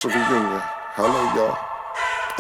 Reunion. Hello, y'all.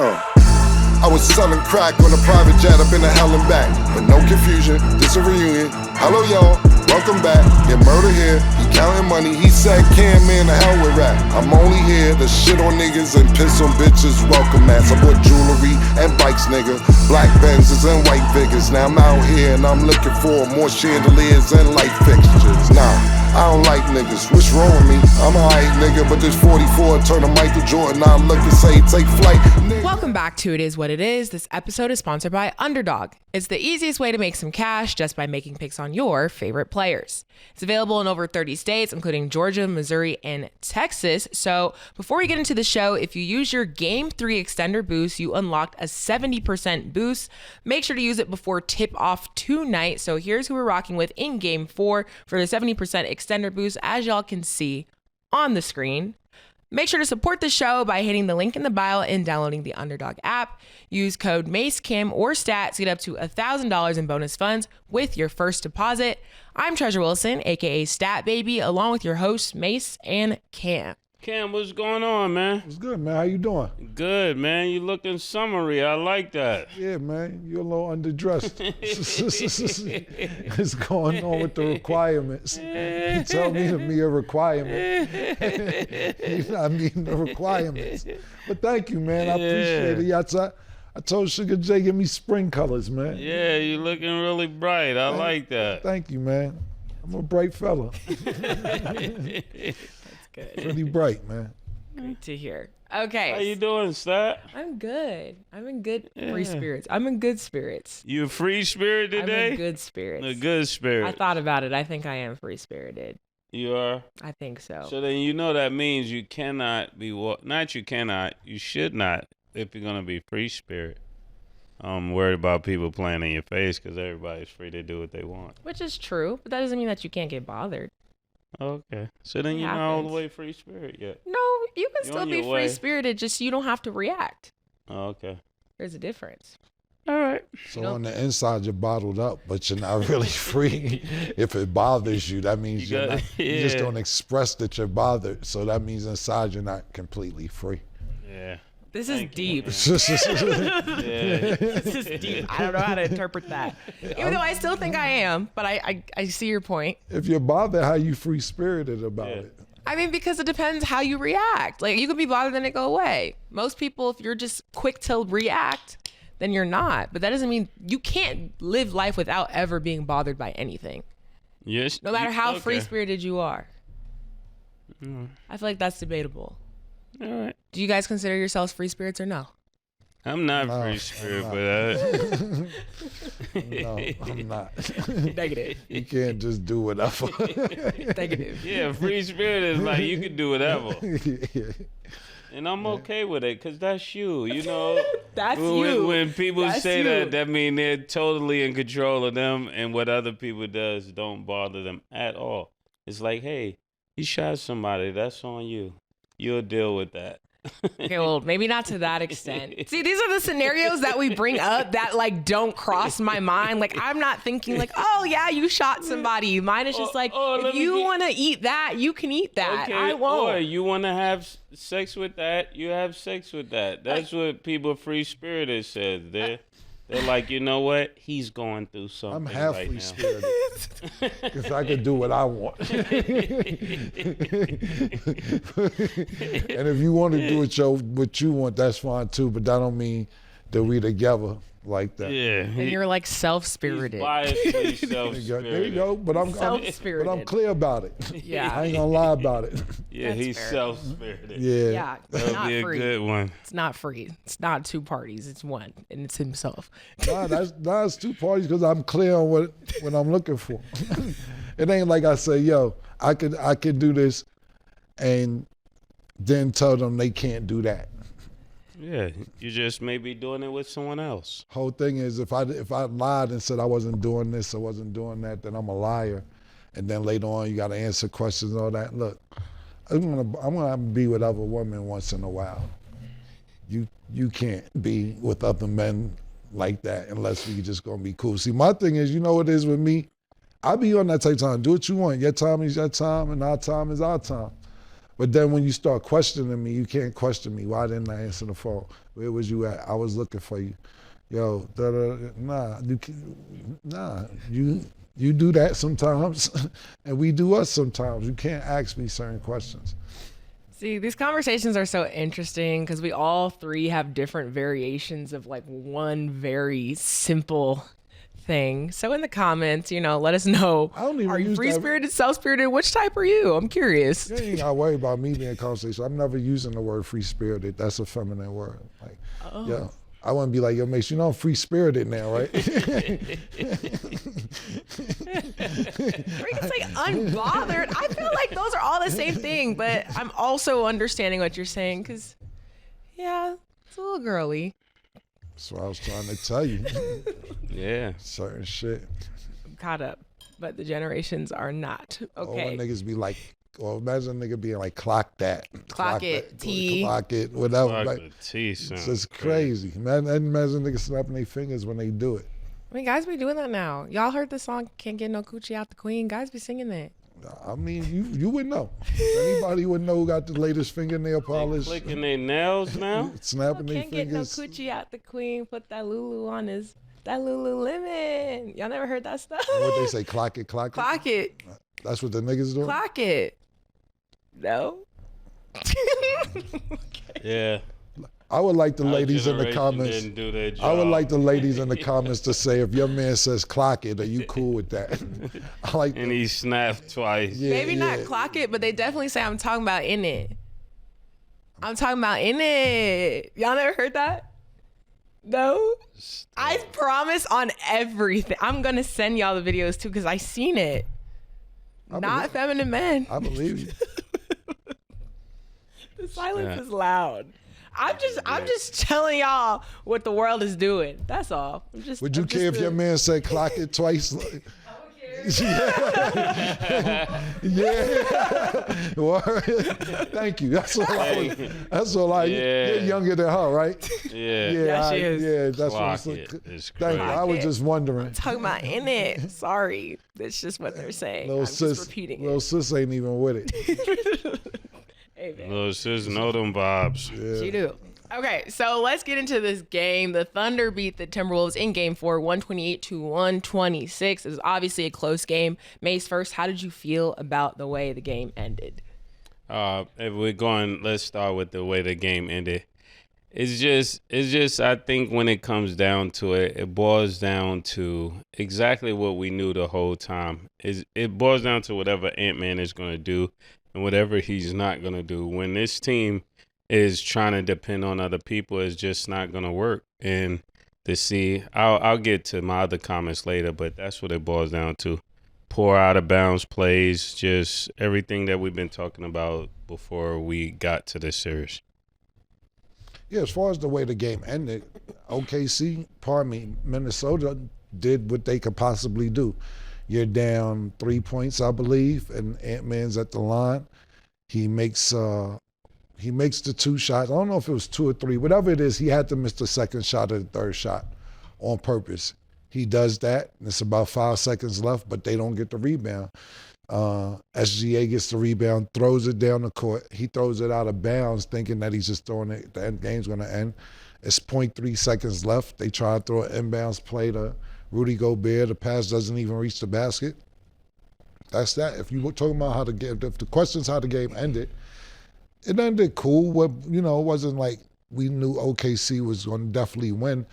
I was selling crack on a private jet up in the hell and back. But no confusion, this a reunion. Hello, y'all. Welcome back. Get murder here. He counting money. He said, "Cam, man, the hell with rap. I'm only here to shit on niggas and piss on bitches. Welcome, ass. I bought jewelry and bikes, nigga. Black Benzes and white Vigors. Now I'm out here and I'm looking for more chandeliers and light fixtures. Nah. I don't like niggas, what's wrong with me? I'm a hype nigga, but this 44 turn to Michael Jordan. I look and say, take flight. Welcome back to It Is What It Is. This episode is sponsored by Underdog. It's the easiest way to make some cash just by making picks on your favorite players. It's available in over 30 states, including Georgia, Missouri, and Texas. So before we get into the show, if you use your Game 3 extender boost, you unlocked a 70% boost. Make sure to use it before tip-off tonight. So here's who we're rocking with in Game 4 for the 70% extender boost, as y'all can see on the screen. Make sure to support the show by hitting the link in the bio and downloading the Underdog app. Use code MACECAM or STAT to get up to $1,000 in bonus funds with your first deposit. I'm Treasure Wilson, aka Stat Baby, along with your hosts Mase and Cam. Cam, what's going on, man? It's good, man. How you doing? Good, man. You looking summery. I like that. Yeah, man. You're a little underdressed. What's going on with the requirements? You tell me to meet a requirement. You're not meeting the requirements. But thank you, man. I appreciate it. I told Sugar J, give me spring colors, man. Yeah, you looking really bright. I like that. Thank you, man. I'm a bright fella. Good. Really bright, man. Great to hear. Okay. How you doing, Stat? I'm good. I'm in good free spirits. I'm in good spirits. You a free spirit today? I'm in good spirits. A good spirit. I thought about it. I think I am free spirited. You are? I think so. So then you know that means you cannot be, you should not, if you're going to be free spirit. I'm worried about people playing in your face because everybody's free to do what they want. Which is true, but that doesn't mean that you can't get bothered. Okay. So then you're not all the way free spirit yet. No, you can still be free spirited, just you don't have to react. Oh, okay. There's a difference. All right. So on the inside, you're bottled up, but you're not really free. If it bothers you, that means you just don't express that you're bothered. So that means inside you're not completely free. Yeah. This is deep. Yeah. This is deep. I don't know how to interpret that. Even though I still think I am, but I see your point. If you're bothered, how you free-spirited about it? I mean, because it depends how you react. Like, you could be bothered and it go away. Most people, if you're just quick to react, then you're not. But that doesn't mean you can't live life without ever being bothered by anything. Yes. No matter how free-spirited you are. I feel like that's debatable. All right. Do you guys consider yourselves free spirits or no? I'm not free spirit for that. No, I'm not. Negative. You can't just do whatever. Negative. Yeah, free spirit is like you can do whatever. Yeah. And I'm okay with it because that's you. You know, That's you. When people That's say you. that mean they're totally in control of them and what other people does don't bother them at all. It's like, hey, you shot somebody. That's on you. You'll deal with that. Okay, well, maybe not to that extent. See, these are the scenarios that we bring up that like don't cross my mind. Like, I'm not thinking like, oh yeah, you shot somebody. Mine is just like, if you want to eat that, you can eat that. Okay, I won't. or you want to have sex with that, you have sex with that. That's what people free spirited says. They're like, you know what? He's going through something. I'm half right free-spirited because I can do what I want. And if you want to do what you want, that's fine too. But that don't mean that we together like that. Yeah. And you're like self-spirited. He's biasly self-spirited. There you go. But I'm clear about it. Yeah. I ain't gonna lie about it. Yeah, That's he's fair. self-spirited. Yeah. Yeah, it's That'll not be a free. good one. It's not free. It's not two parties. It's one, and it's himself. That's two parties because I'm clear on what I'm looking for. It ain't like I say, yo, I could do this, and then tell them they can't do that. Yeah, you just may be doing it with someone else. Whole thing is if I lied and said I wasn't doing this, I wasn't doing that, then I'm a liar. And then later on you got to answer questions and all that. Look, I'm gonna be with other women once in a while. You can't be with other men like that unless we just gonna be cool. See, my thing is, you know what it is with me? I be on that type of time. Do what you want. Your time is your time and our time is our time. But then when you start questioning me, you can't question me. Why didn't I answer the phone? Where was you at? I was looking for you. Yo, you do that sometimes, and we do us sometimes. You can't ask me certain questions. See, these conversations are so interesting because we all three have different variations of like one very simple thing. So in the comments, let us know. I don't even Are you use free-spirited, self-spirited? Which type are you? I'm curious. You ain't gotta worry about me being conversation. I'm never using the word free-spirited. That's a feminine word. Like, yeah. I wouldn't be like, yo, Mase, I'm free-spirited now, right? Or you can say unbothered. I feel like those are all the same thing, but I'm also understanding what you're saying because, yeah, it's a little girly. That's what I was trying to tell you. Yeah. Certain shit. I'm caught up, but the generations are not. Okay. Or niggas be like, or imagine a nigga being like, clock that. Clock it, T. Clock it, whatever. Clock Like, the T it's sounds just crazy. Imagine niggas snapping their fingers when they do it. I mean, guys be doing that now. Y'all heard the song "Can't Get No Coochie Out the Queen"? Guys be singing that. I mean, you would know. Anybody would know who got the latest fingernail polish. Clicking their nails now. Snapping their Can't get no fingers. coochie out the queen. Put that Lulu on that Lululemon. Y'all never heard that stuff? What they say, clock it, clock it? Clock it. That's what the niggas doing? Clock it. No. Yeah. I would like the Our ladies in the generation comments. didn't do their I would job. like the ladies in the comments to say, if your man says clock it, are you cool with that? I like And he snapped twice. Yeah, Maybe not yeah. clock it, but they definitely say I'm talking about in it. I'm talking about in it. Y'all never heard that? No? I promise on everything. I'm going to send y'all the videos too because I seen it. Not feminine men. I believe you. The silence is loud. I'm just telling y'all what the world is doing. That's all. Would you care if your man said clock it twice? Yeah. Word. Thank you. That's all I Yeah. You're younger than her, right? Yeah. Yeah, she is. Yeah, that's Clock what it. It's Thank you. crazy. I was just wondering. talking about in it? Sorry. That's just what they're saying. Little I'm sis, just repeating little it. sis ain't even with it. Hey, man. Little sis know them vibes. She do. Okay, so let's get into this game. The Thunder beat the Timberwolves in Game 4, 128-126. It was obviously a close game. Mase, first, how did you feel about the way the game ended? If we're going, let's start with the way the game ended. It's just. I think when it comes down to it, it boils down to exactly what we knew the whole time. It boils down to whatever Ant-Man is going to do and whatever he's not going to do. When this team is trying to depend on other people, it's just not going to work. And to see, I'll get to my other comments later, but that's what it boils down to. Poor out of bounds plays, just everything that we've been talking about before we got to this series. Yeah, as far as the way the game ended, Minnesota did what they could possibly do. You're down 3 points, I believe, and Ant-Man's at the line. He makes the 2 shots. I don't know if it was 2 or 3. Whatever it is, he had to miss the second shot or the third shot on purpose. He does that, and it's about 5 seconds left, but they don't get the rebound. SGA gets the rebound, throws it down the court. He throws it out of bounds, thinking that he's just throwing it. The game's going to end. It's 0.3 seconds left. They try to throw an inbounds play to Rudy Gobert. The pass doesn't even reach the basket. That's that. If you were talking about if the question's how the game ended, it ended cool. It wasn't like we knew OKC was going to definitely win.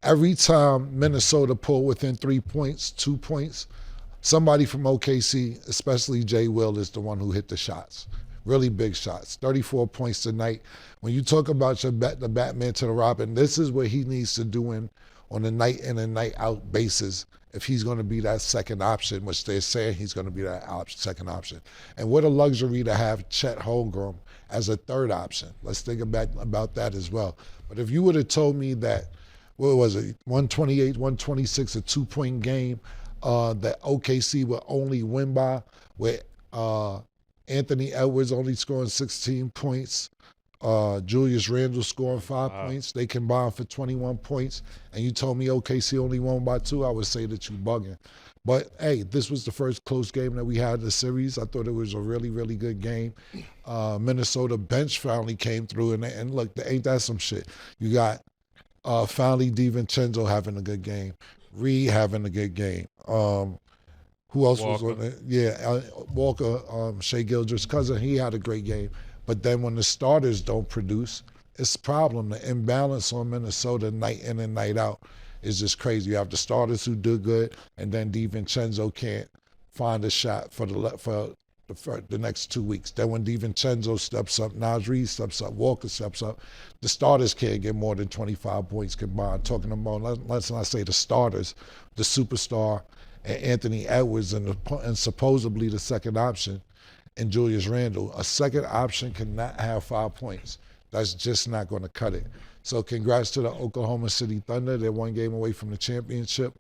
Every time Minnesota pulled within 3 points, 2 points, somebody from OKC, especially Jay Will, is the one who hit the shots. Really big shots. 34 points tonight. When you talk about the Batman to the Robin, this is what he needs to do on a night in and night out basis if he's going to be that second option, which they're saying he's going to be that second option. And what a luxury to have Chet Holmgren as a third option. Let's think about that as well. But if you would have told me that, what was it, 128, 126, a 2-point game, that OKC would only win by with Anthony Edwards only scoring 16 points, Julius Randle scoring 5 points. They combined for 21 points. And you told me OKC only won by 2, I would say that you bugging. But, hey, this was the first close game that we had in the series. I thought it was a really, really good game. Minnesota bench finally came through, and look, ain't that some shit? You got finally DiVincenzo having a good game, Reed having a good game. Who else was on it? Yeah, Walker, Shai Gilgeous' cousin, he had a great game. But then when the starters don't produce, it's a problem. The imbalance on Minnesota night in and night out is just crazy. You have the starters who do good, and then DiVincenzo can't find a shot for the next 2 weeks. Then when DiVincenzo steps up, Naz Reid steps up, Walker steps up, the starters can't get more than 25 points combined. Talking about, let's not say the starters, the superstar, and Anthony Edwards, and supposedly the second option, and Julius Randle. A second option cannot have 5 points. That's just not going to cut it. So congrats to the Oklahoma City Thunder. They're 1 game away from the championship,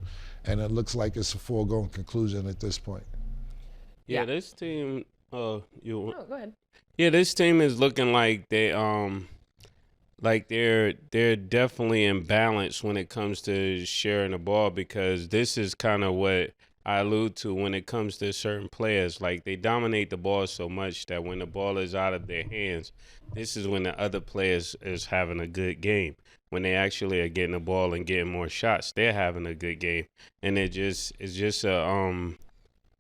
and it looks like it's a foregone conclusion at this point. Yeah, this team. No, go ahead. Yeah, this team is looking like they're definitely in balance when it comes to sharing the ball, because this is kind of what I allude to when it comes to certain players. Like, they dominate the ball so much that when the ball is out of their hands, this is when the other players is having a good game. When they actually are getting the ball and getting more shots, they're having a good game. And it's just a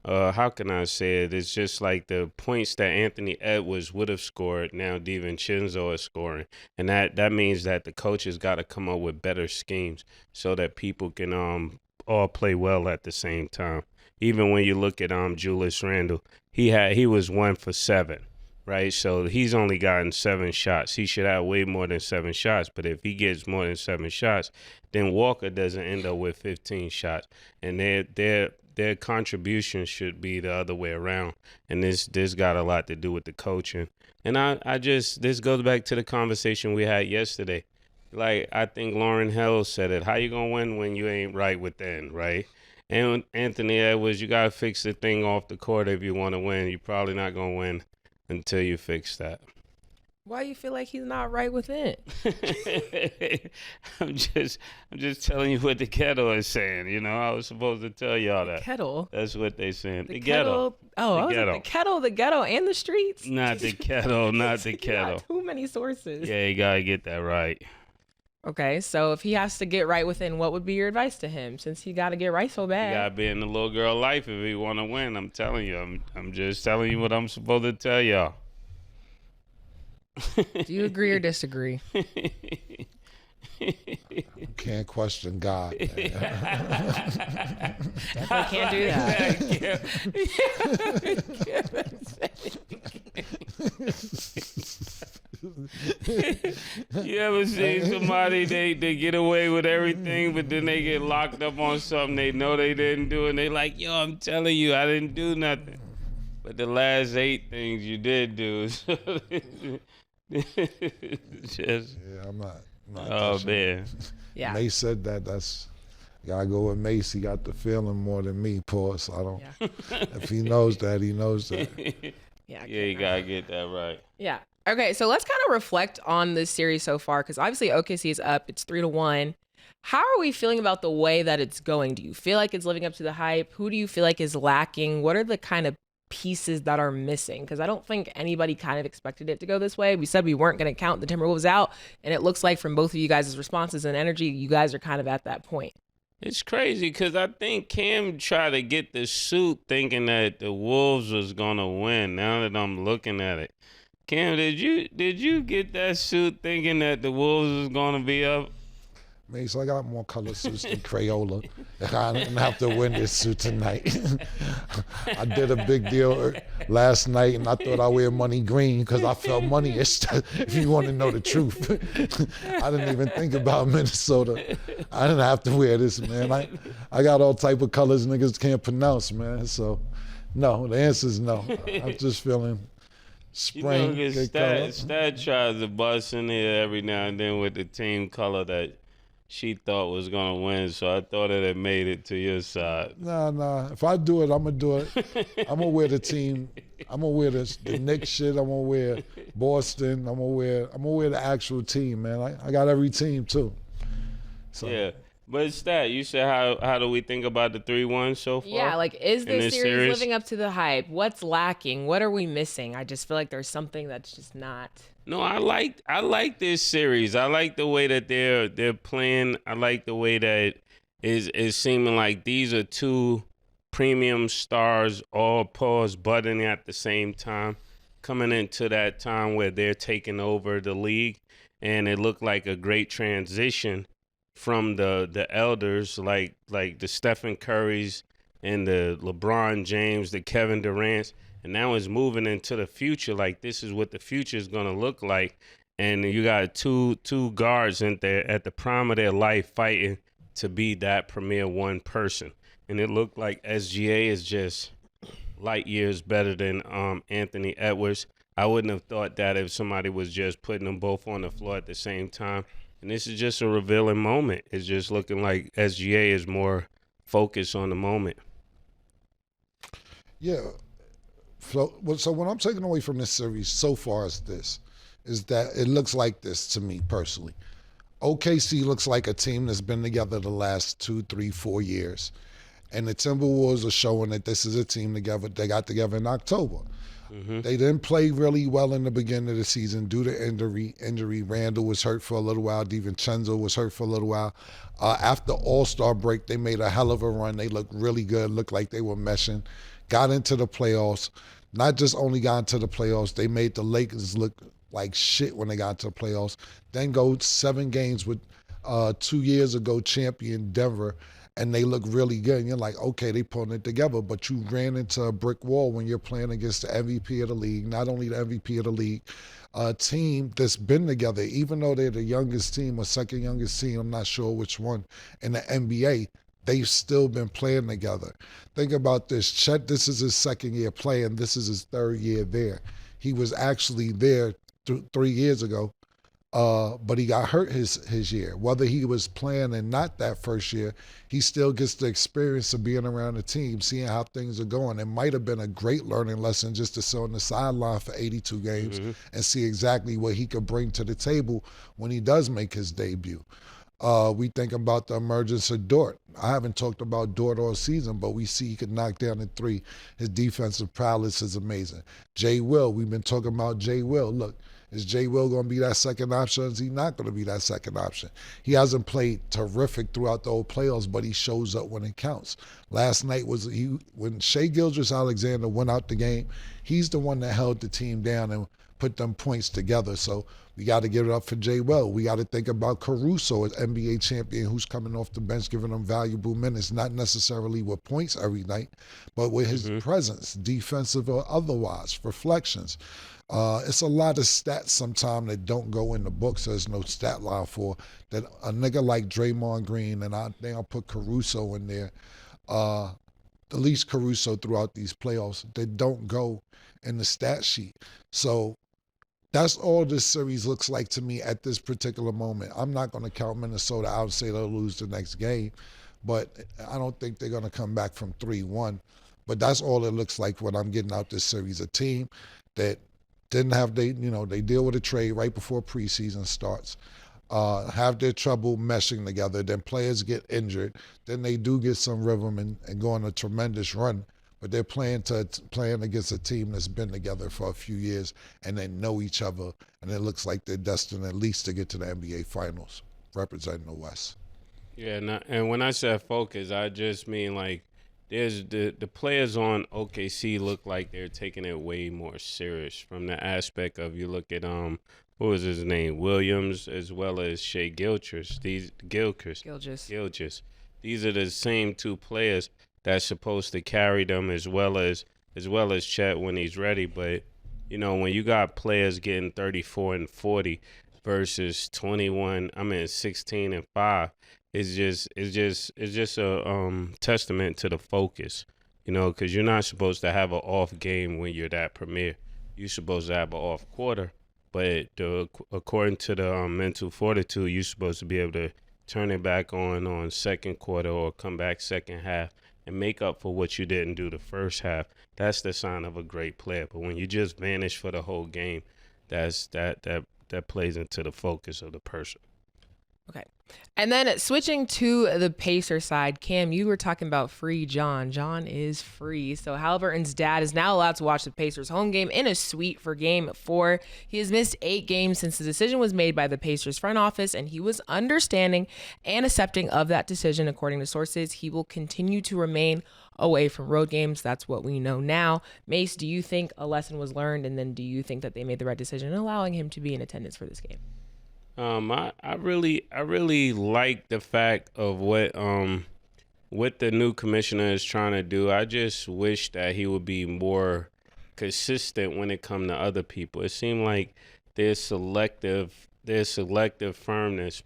how can I say it? It's just like the points that Anthony Edwards would have scored, now DiVincenzo is scoring. And that means that the coaches got to come up with better schemes so that people can all play well at the same time. Even when you look at Julius Randle, he was 1 for 7, right? So he's only gotten 7 shots. He should have way more than 7 shots. But if he gets more than 7 shots, then Walker doesn't end up with 15 shots. And their contribution should be the other way around. And this got a lot to do with the coaching. And this goes back to the conversation we had yesterday. Like, I think Lauryn Hill said it. How you going to win when you ain't right within, right? And Anthony Edwards, you got to fix the thing off the court if you want to win. You're probably not going to win until you fix that. Why you feel like he's not right within? I'm just telling you what the ghetto is saying. You know, I was supposed to tell y'all that. Kettle? That's what they saying. The ghetto. Oh, the ghetto, and the streets? Not the ghetto, not the ghetto. Too many sources. Yeah, you got to get that right. Okay, so if he has to get right within, what would be your advice to him, since he got to get right so bad? You got to be in the little girl life if he want to win. I'm telling you. I'm just telling you what I'm supposed to tell y'all. Do you agree or disagree? Can't question God. Definitely can't do that. You ever seen somebody, they get away with everything, but then they get locked up on something they know they didn't do, and they like, yo, I'm telling you, I didn't do nothing. But the last 8 things you did do. I'm not oh, man. Yeah. Mase said that's gotta go with Mase. He got the feeling more than me, Paul. So I don't. Yeah. If he knows that, he knows that. Yeah, you gotta get that right. Yeah. Okay, so let's kind of reflect on this series so far, because obviously OKC is up. It's 3-1. How are we feeling about the way that it's going? Do you feel like it's living up to the hype? Who do you feel like is lacking? What are the kind of pieces that are missing? Because I don't think anybody kind of expected it to go this way. We said we weren't going to count the Timberwolves out, and it looks like from both of you guys' responses and energy, you guys are kind of at that point. It's crazy because I think Cam tried to get the suit thinking that the Wolves was going to win. Now that I'm looking at it, Cam, did you get that suit thinking that the Wolves was going to be up? Mase, I got more color suits than Crayola. I didn't have to win this suit tonight. I did a big deal last night, and I thought I'd wear money green because I felt money-ish, if you want to know the truth. I didn't even think about Minnesota. I didn't have to wear this, man. I got all type of colors niggas can't pronounce, man. So, no, the answer is no. I'm just feeling spring. You know, Stat tries to bust in here every now and then with the team color that she thought was going to win, so I thought it had made it to your side. Nah. If I do it, I'm going to do it. I'm going to wear the team. I'm going to wear the Knicks shit. I'm going to wear Boston. I'm going to wear the actual team, man. I got every team, too. So. Yeah. But Stat, you said how do we think about the 3-1 so far? Yeah, like, is in this series living up to the hype? What's lacking? What are we missing? I just feel like there's something that's just not. No, I like this series. I like the way that they're playing. I like the way that is seeming like these are two premium stars all pause button at the same time, coming into that time where they're taking over the league, and it looked like a great transition from the elders like the Stephen Currys and the LeBron James, the Kevin Durant's, and now it's moving into the future. Like, this is what the future is gonna look like, and you got two guards in there at the prime of their life fighting to be that premier one person, and it looked like SGA is just light years better than Anthony Edwards. I wouldn't have thought that if somebody was just putting them both on the floor at the same time. And this is just a revealing moment. It's just looking like SGA is more focused on the moment. Yeah. So what I'm taking away from this series so far is that it looks like this to me personally. OKC looks like a team that's been together the last 2, 3, 4 years. And the Timberwolves are showing that this is a team together. They got together in October. Mm-hmm. They didn't play really well in the beginning of the season due to injury. Randall was hurt for a little while. DiVincenzo was hurt for a little while. After All-Star break, they made a hell of a run. They looked really good, looked like they were meshing. Got into the playoffs. Not just only got into the playoffs, they made the Lakers look like shit when they got into the playoffs. Then go 7 games with 2 years ago champion Denver, and they look really good. And you're like, okay, they putting it together. But you ran into a brick wall when you're playing against the MVP of the league, not only the MVP of the league, a team that's been together, even though they're the youngest team or second youngest team, I'm not sure which one, in the NBA, they've still been playing together. Think about this. Chet, this is his second year playing. This is his third year there. He was actually there 3 years ago. But he got hurt his year. Whether he was playing and not that first year, he still gets the experience of being around the team, seeing how things are going. It might have been a great learning lesson just to sit on the sideline for 82 games and see exactly what he could bring to the table when he does make his debut. We think about the emergence of Dort. I haven't talked about Dort all season, but we see he can knock down a 3. His defensive prowess is amazing. Jay Will, we've been talking about Jay Will. Look, is Jay Will going to be that second option? Is he not going to be that second option? He hasn't played terrific throughout the whole playoffs, but he shows up when it counts. Last night when Shai Gilgeous-Alexander went out the game, he's the one that held the team down and put them points together. So we got to give it up for Jay Will. We got to think about Caruso, an NBA champion who's coming off the bench, giving them valuable minutes, not necessarily with points every night, but with his presence, defensive or otherwise, reflections. It's a lot of stats sometimes that don't go in the books. There's no stat line for that. A nigga like Draymond Green, and I'll put Caruso in there, at least Caruso throughout these playoffs, they don't go in the stat sheet. So that's all this series looks like to me at this particular moment. I'm not going to count Minnesota out and say they'll lose the next game, but I don't think they're going to come back from 3-1. But that's all it looks like when I'm getting out this series. A team that didn't have they deal with a trade right before preseason starts, have their trouble meshing together, then players get injured, then they do get some rhythm and go on a tremendous run, but they're playing against a team that's been together for a few years and they know each other, and it looks like they're destined at least to get to the NBA Finals, representing the West. Yeah, and when I said focus, I just mean like there's the players on OKC look like they're taking it way more serious from the aspect of, you look at what was his name, Williams, as well as Shai Gilgeous. Gilgeous. These are the same 2 players that's supposed to carry them as well as Chet when he's ready. But when you got players getting 34 and 40 versus 16 and 5. It's just a testament to the focus, because you're not supposed to have an off game when you're that premier. You're supposed to have an off quarter, but according to the mental fortitude, you're supposed to be able to turn it back on second quarter or come back second half and make up for what you didn't do the first half. That's the sign of a great player. But when you just vanish for the whole game, that plays into the focus of the person. Okay. And then switching to the Pacer side, Cam, you were talking about free John. John is free. So Haliburton's dad is now allowed to watch the Pacers home game in a suite for game 4. He has missed 8 games since the decision was made by the Pacers front office, and he was understanding and accepting of that decision. According to sources, he will continue to remain away from road games. That's what we know now. Mase, do you think a lesson was learned? And then do you think that they made the right decision in allowing him to be in attendance for this game? I really like the fact of what the new commissioner is trying to do. I just wish that he would be more consistent when it comes to other people. It seemed like there's selective firmness,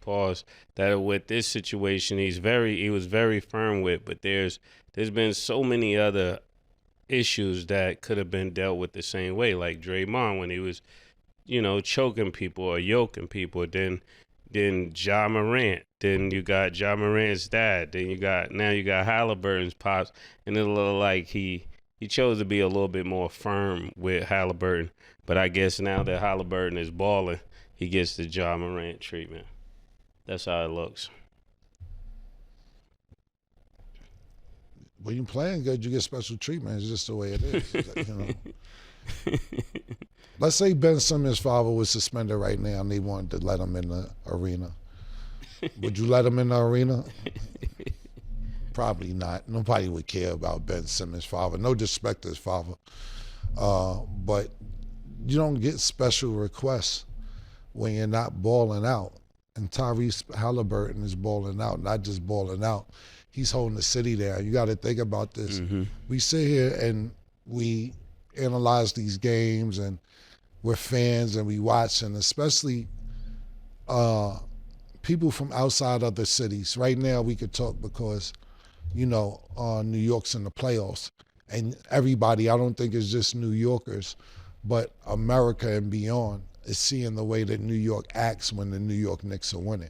that with this situation he was very firm with, but there's been so many other issues that could have been dealt with the same way, like Draymond when he was choking people or yoking people, then Ja Morant, then you got Ja Morant's dad, then you got Haliburton's pops, and it looked like he chose to be a little bit more firm with Haliburton, but I guess now that Haliburton is balling, he gets the Ja Morant treatment. That's how it looks. When you're playing good, you get special treatment. It's just the way it is. Let's say Ben Simmons' father was suspended right now and they wanted to let him in the arena. Would you let him in the arena? Probably not. Nobody would care about Ben Simmons' father. No disrespect to his father. But you don't get special requests when you're not balling out. And Tyrese Haliburton is balling out, not just balling out. He's holding the city down. You got to think about this. Mm-hmm. We sit here and we analyze these games and we're fans and we watch, and especially people from outside other cities. Right now we could talk because, New York's in the playoffs. And everybody, I don't think it's just New Yorkers, but America and beyond is seeing the way that New York acts when the New York Knicks are winning.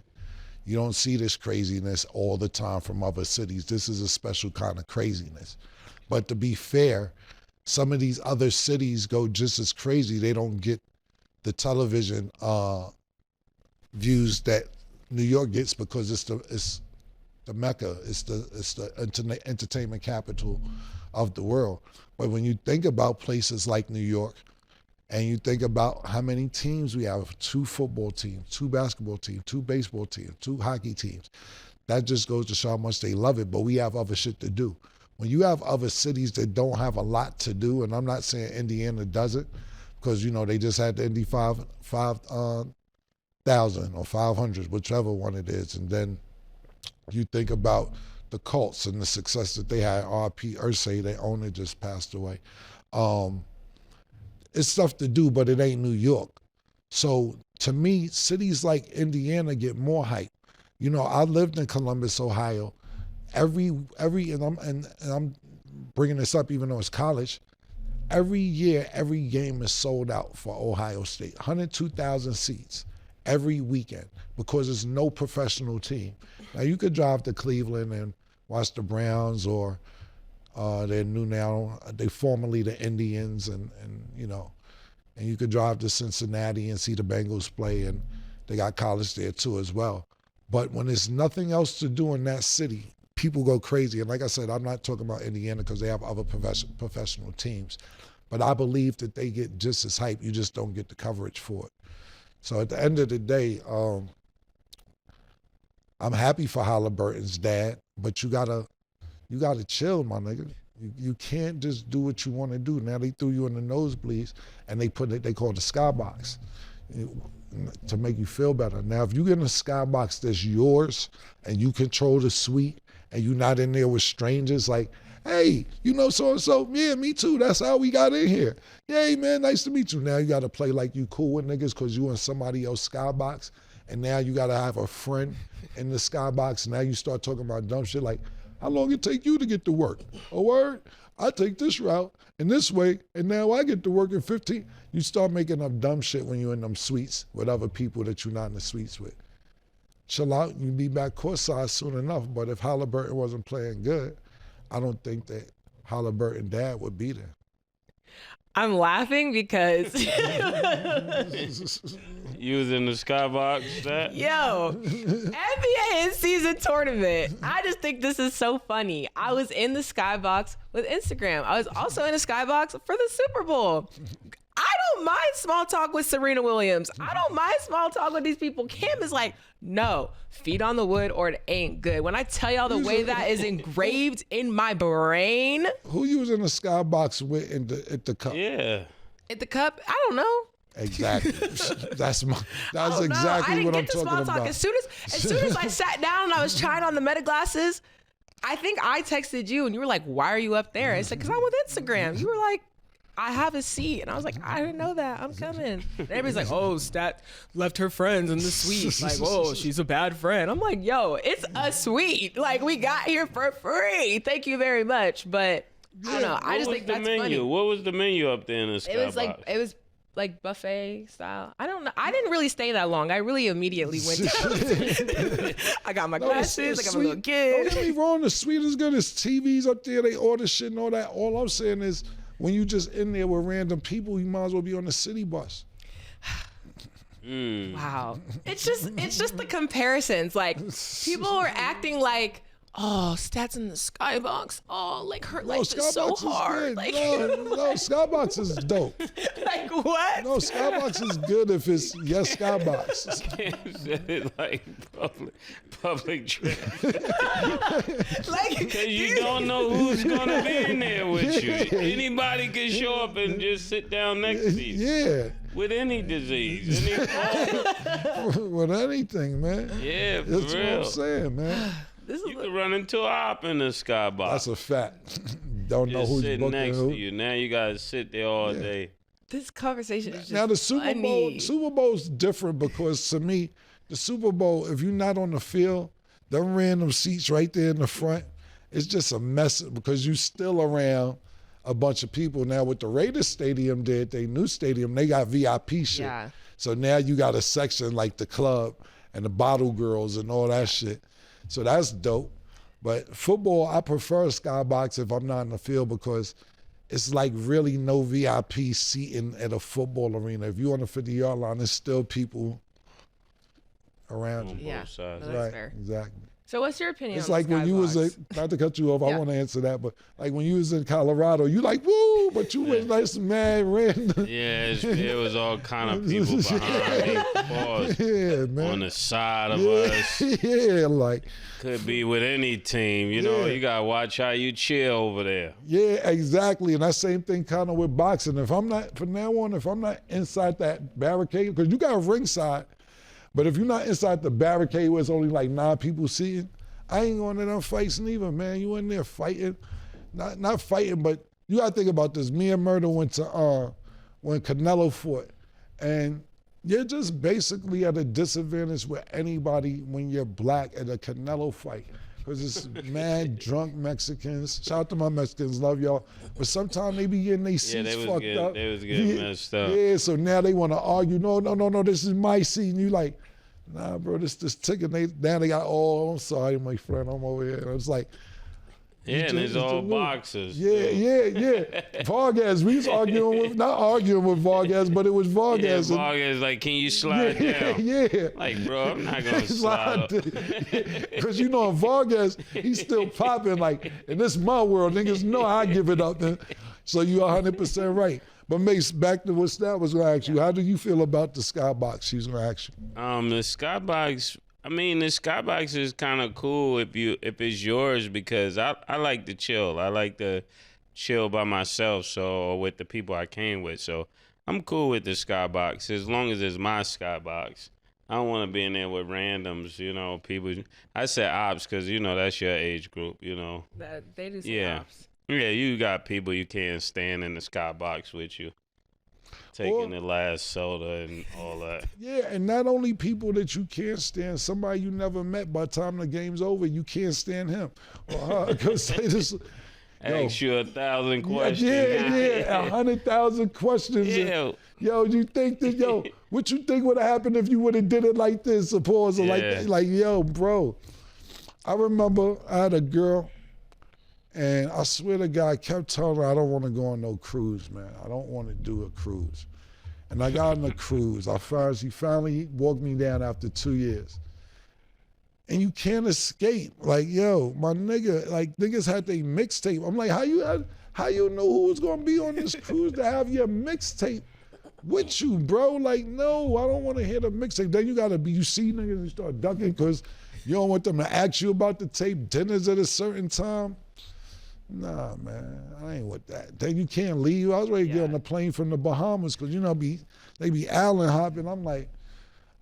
You don't see this craziness all the time from other cities. This is a special kind of craziness. But to be fair, some of these other cities go just as crazy. They don't get the television views that New York gets because it's the Mecca. It's the entertainment capital of the world. But when you think about places like New York, and you think about how many teams we have, 2 football teams, 2 basketball teams, 2 baseball teams, 2 hockey teams, that just goes to show how much they love it, but we have other shit to do. When you have other cities that don't have a lot to do, and I'm not saying Indiana doesn't, because, they just had the Indy 5,000 or 500, whichever one it is, and then you think about the Colts and the success that they had. R.P. Irsay, their owner, just passed away. It's stuff to do, but it ain't New York. So to me, cities like Indiana get more hype. I lived in Columbus, Ohio. And I'm bringing this up even though it's college. Every year, every game is sold out for Ohio State. 102,000 seats every weekend because there's no professional team. Now you could drive to Cleveland and watch the Browns or they're new now. They formerly the Indians, and you could drive to Cincinnati and see the Bengals play, and they got college there too as well. But when there's nothing else to do in that city, people go crazy. And like I said, I'm not talking about Indiana because they have other professional teams. But I believe that they get just as hype. You just don't get the coverage for it. So at the end of the day, I'm happy for Haliburton's dad, but you gotta chill, my nigga. You can't just do what you want to do. Now they threw you in the nosebleeds and they call it the skybox to make you feel better. Now if you get in a skybox that's yours and you control the suite and you're not in there with strangers like, hey, so-and-so, yeah, me too, that's how we got in here. Yay, man, nice to meet you. Now you got to play like you cool with niggas because you in somebody else's skybox, and now you got to have a friend in the skybox. Now you start talking about dumb shit like, how long it take you to get to work? A word? I take this route and this way, and now I get to work in 15. You start making up dumb shit when you're in them suites with other people that you're not in the suites with. Chill out, and you'll be back courtside soon enough. But if Haliburton wasn't playing good, I don't think that Haliburton's dad would be there. I'm laughing because You was in the skybox. That Yo, NBA in-season tournament. I just think this is so funny. I was in the skybox with Instagram. I was also in the skybox for the Super Bowl. I don't mind small talk with Serena Williams. I don't mind small talk with these people. Cam is like, no, feet on the wood or it ain't good. When I tell y'all the way that is engraved in my brain. Who you was in the skybox with at the cup? yeah. At the cup, I don't know. Exactly. That's Oh, exactly no, what I'm I didn't get to talking small talk. about. As soon as I sat down and I was trying on the meta glasses, I think I texted you and you were like, why are you up there? I said, because I'm with Instagram. You were like, I have a seat. And I was like, I didn't know that. I'm coming. And everybody's like, oh, Stat left her friends in the suite. Like, oh, she's a bad friend. I'm like, yo, it's a suite. Like, we got here for free. Thank you very much. But I don't know. I just think that's funny. What was the menu up there in the skybox? It was like buffet style. I don't know. I didn't really stay that long. I really immediately went down. I got my glasses. I got my little kid. Don't get me wrong. The suite is good. There's TVs up there. They order shit and all that. All I'm saying is, when you just in there with random people, you might as well be on the city bus. Wow. It's just the comparisons. Like, people are acting like, oh, Stats in the skybox. Oh, like her life is so hard. Like, no, skybox is dope. like what? No, skybox is good if it's yes, skybox. Cam said it like public transit. Like, Because you don't know who's going to be in there with you. Anybody can show up and just sit down next to you. Yeah. With any disease. With anything, man. Yeah, for That's real. what I'm saying, man. You could run into a op in the skybox. That's a fact. Don't know Just who's sitting booking next who. to you. Now you got to sit there all day. this conversation is just Now the funny. Super Bowl's different because to me, the Super Bowl, if you're not on the field, them random seats right there in the front, it's just a mess because you still around a bunch of people. Now what the Raiders stadium did, they new stadium, they got VIP shit. Yeah. So now you got a section like the club and the bottle girls and all that shit. So that's dope. But football, I prefer skybox if I'm not in the field because it's like really no VIP seating at a football arena. If you're on the 50-yard line, there's still people around you. Yeah, both sides. no, that's fair. Exactly. So what's your opinion It's on like the when you was skybox? not to cut you off, I Yeah. want to answer that, but like when you was in Colorado, you like, woo, but you was like some mad random. Yeah, there was all kind of people behind me. Pause. Yeah, man. On the side of us. Yeah, like, Could be with any team. You know, Yeah. you got to watch how you chill over there. yeah, exactly. And that same thing kind of with boxing. If I'm not, from now on, if I'm not inside that barricade, because you got ringside, but if you're not inside the barricade where it's only like 9 people seeing, I ain't going to them fights neither, man. You in there fighting, not fighting, but you got to think about this. Me and Murder went to when Canelo fought, and you're just basically at a disadvantage with anybody when you're black at a Canelo fight. Because it's mad drunk Mexicans. Shout out to my Mexicans, love y'all. But sometimes they be getting their seats they was fucked getting- up. they was getting messed up. Yeah, so now they want to argue. No, this is my seat. And you like, nah, bro, this ticket. Now they got, oh, I'm sorry, my friend, I'm over here. And it's like, Yeah, and it's all the- boxers. Yeah. Vargas, we was not arguing with Vargas, but it was Yeah, Vargas. Vargas like, can you slide down? Yeah. Like, bro, I'm not going to slide up. Because you know, Vargas, he's still popping. Like, in this my world, niggas know I give it up. Then. So you 100% right. But Mase, back to what Stat was going to ask you. How do you feel about the skybox? She's going to ask you. The skybox. I mean, the skybox is kind of cool if it's yours because I like to chill. I like to chill by myself, or with the people I came with. So I'm cool with the skybox as long as it's my skybox. I don't want to be in there with randoms, people. I said ops because that's your age group, That they do some Yeah. ops. Yeah, you got people you can't stand in the skybox with you, taking the last soda and all that. Yeah, and not only people that you can't stand, somebody you never met, by the time the game's over, you can't stand him or her. Because they just Ask you 1,000 questions. Yeah, 100,000 questions. Yeah. Yo, you think that, what you think would have happened if you would have did it like this, or like that? Like, yo, bro. I remember I had a girl, and I swear to God, I kept telling her I don't want to go on no cruise, man. I don't want to do a cruise. And I got on the cruise. He finally walked me down after 2 years. And you can't escape. Like, yo, my nigga, like niggas had their mixtape. I'm like, how you know who was gonna be on this cruise to have your mixtape with you, bro? Like, no, I don't want to hear the mixtape. Then you see niggas and start ducking because you don't want them to ask you about the tape. Dinners at a certain time. Nah, man, I ain't with that. Then you can't leave. I was ready to get on the plane from the Bahamas because, they be island hopping. I'm like,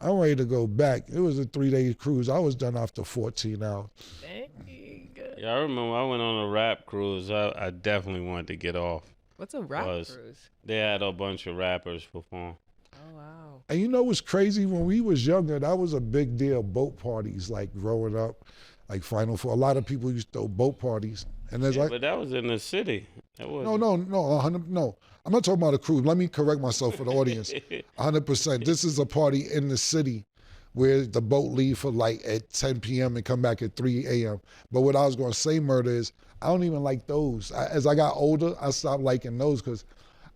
I'm ready to go back. It was a 3-day cruise. I was done after 14 hours. Dang. Yeah, I remember I went on a rap cruise. I definitely wanted to get off. What's a rap cruise? They had a bunch of rappers perform. Oh, wow. And you know what's crazy? When we was younger, that was a big deal, boat parties, like growing up, like Final Four. A lot of people used to throw boat parties. And there's but that was in the city. No. I'm not talking about a cruise. Let me correct myself for the audience. 100%. This is a party in the city where the boat leave for like at 10 p.m. and come back at 3 a.m. But what I was going to say, Murder, is I don't even like those. As I got older, I stopped liking those because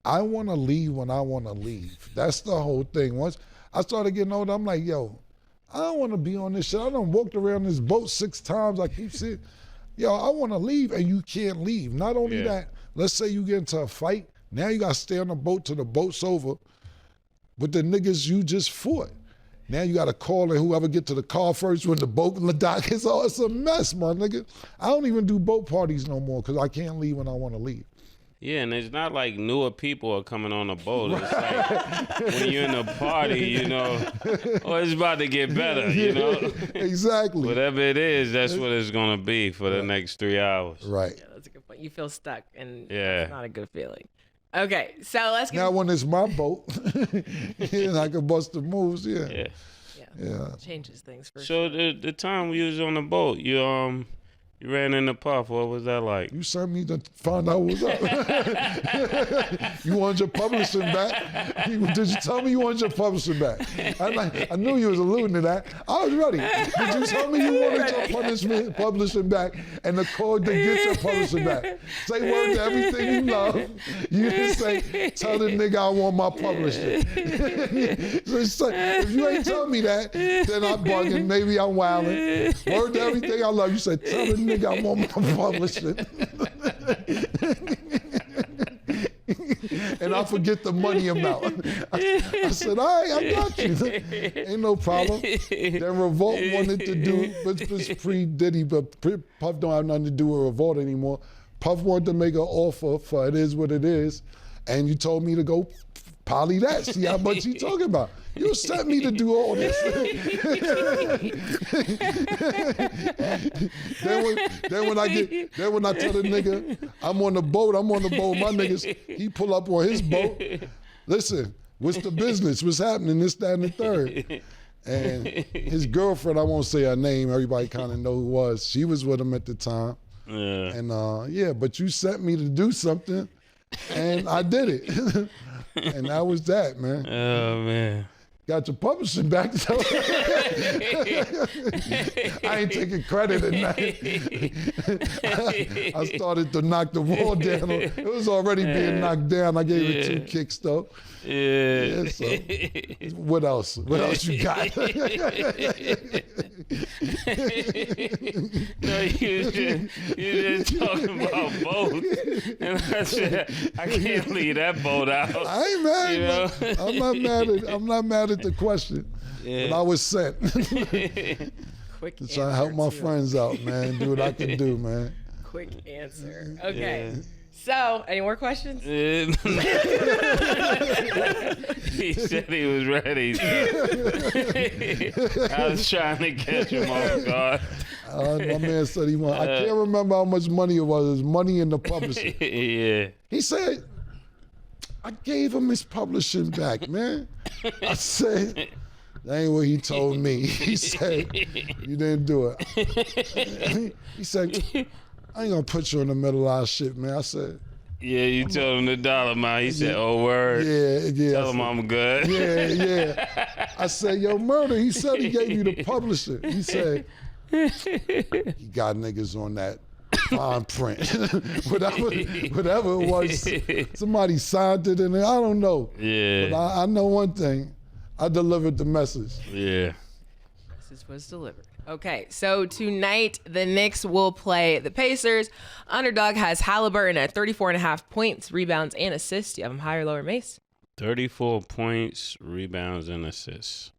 I want to leave when I want to leave. That's the whole thing. Once I started getting older, I'm like, yo, I don't want to be on this shit. I done walked around this boat 6 times. I keep seeing, yo, I want to leave, and you can't leave. Not only that, let's say you get into a fight. Now you got to stay on the boat till the boat's over with the niggas you just fought. Now you got to call and whoever get to the car first when the boat in the dock is all, it's a mess, my nigga. I don't even do boat parties no more because I can't leave when I want to leave. Yeah, and it's not like newer people are coming on a boat. It's like when you're in a party, it's about to get better, Exactly. Whatever it is, that's what it's going to be for the next 3 hours. Right. Yeah, that's a good point. You feel stuck, and it's not a good feeling. Okay, so let's get... Now when it's my boat, and I can bust the moves, Yeah. Changes things for sure. So the time we was on the boat, you ran into Puff. What was that like? You sent me to find out what was up. You wanted your publishing back? Did you tell me you wanted your publishing back? I knew you was alluding to that. I was ready. Did you tell me you wanted your publishing back and the code to get your publishing back? Say word to everything you love. You didn't say, tell the nigga I want my publishing. So if you ain't tell me that, then I'm bugging. Maybe I'm wilding. Word to everything I love. You said, tell the nigga I want my publishing. And I forget the money amount. I said, all right, I got you. Ain't no problem. Then Revolt wanted to do, but it's pre-Diddy, but Puff don't have nothing to do with Revolt anymore. Puff wanted to make an offer for It Is What It Is, and you told me to go poly that. See how much he talking about. You sent me to do all this. then when I tell the nigga I'm on the boat with my niggas, he pull up on his boat. Listen, what's the business? What's happening? This, that, and the third. And his girlfriend, I won't say her name, everybody kind of know who it was. She was with him at the time. Yeah. And but you sent me to do something, and I did it. And that was that, man. Oh, man. Got your publishing back. So I ain't taking credit in that. I started to knock the wall down. It was already being knocked down. I gave it 2 kicks, though. Yeah. So, what else? What else you got? No, you just talking about boats. And I said, I can't leave that boat out. I ain't mad. I'm not mad at the question. Yeah. But I was sent. Quick to try to help my friends out, man. Do what I can do, man. Quick answer. Okay. Yeah. So, any more questions? He said he was ready. I was trying to catch him off guard. My man said he wanted. I can't remember how much money it was. It was money in the publishing. Yeah. He said, I gave him his publishing back, man. I said, that ain't what he told me. He said, you didn't do it. He said, I ain't gonna put you in the middle of our shit, man. I said, yeah, you told him the dollar amount. He said, oh, word. Yeah. Tell him I'm good. Yeah. I said, yo, Murder, he said he gave you the publisher. He said, he got niggas on that fine print. whatever it was, somebody signed it and I don't know. Yeah. But I know one thing. I delivered the message. Yeah. Message was delivered. Okay, so tonight the Knicks will play the Pacers. Underdog has Haliburton at 34.5 points, rebounds, and assists. Do you have him higher or lower, Mase? 34 points, rebounds, and assists.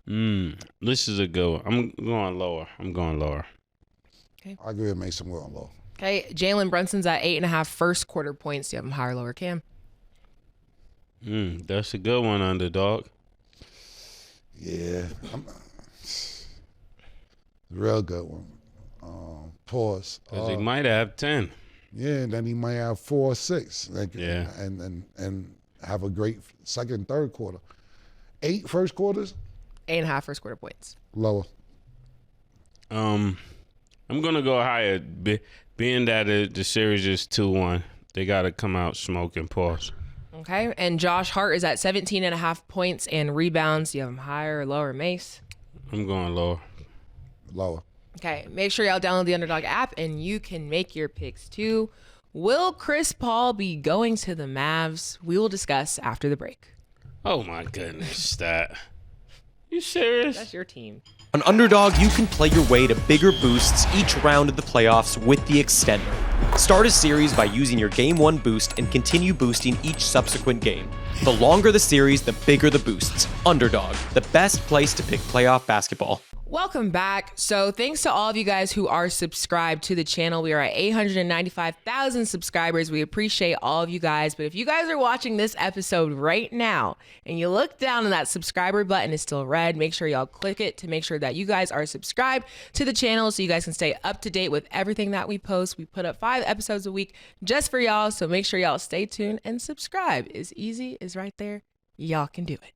This is a good one. I'm going lower. I agree with Mason going low. Okay, Jalen Brunson's at 8.5 first quarter points. Do you have him higher or lower, Cam? That's a good one, Underdog. Yeah. Real good one. Pause. Because he might have 10. Yeah, and then he might have 4 or 6. Yeah. And have a great second, third quarter. 8 first quarters? 8.5 first quarter points. Lower. I'm going to go higher. Being that the series is 2-1, they got to come out smoking. Pause. Okay, and Josh Hart is at 17.5 points and rebounds. Do you have him higher or lower, Mase? I'm going lower. Lower. Okay, make sure y'all download the Underdog app and you can make your picks too. Will Chris Paul be going to the Mavs? We will discuss after the break. Oh, my goodness. You serious? That's your team. On Underdog, you can play your way to bigger boosts each round of the playoffs with the Extender. Start a series by using your Game 1 boost and continue boosting each subsequent game. The longer the series, the bigger the boosts. Underdog, the best place to pick playoff basketball. Welcome back. So thanks to all of you guys who are subscribed to the channel. We are at 895,000 subscribers. We appreciate all of you guys. But if you guys are watching this episode right now and you look down and that subscriber button is still red, make sure y'all click it to make sure that you guys are subscribed to the channel so you guys can stay up to date with everything that we post. We put up 5 episodes a week just for y'all. So make sure y'all stay tuned and subscribe. It's easy. It's right there. Y'all can do it.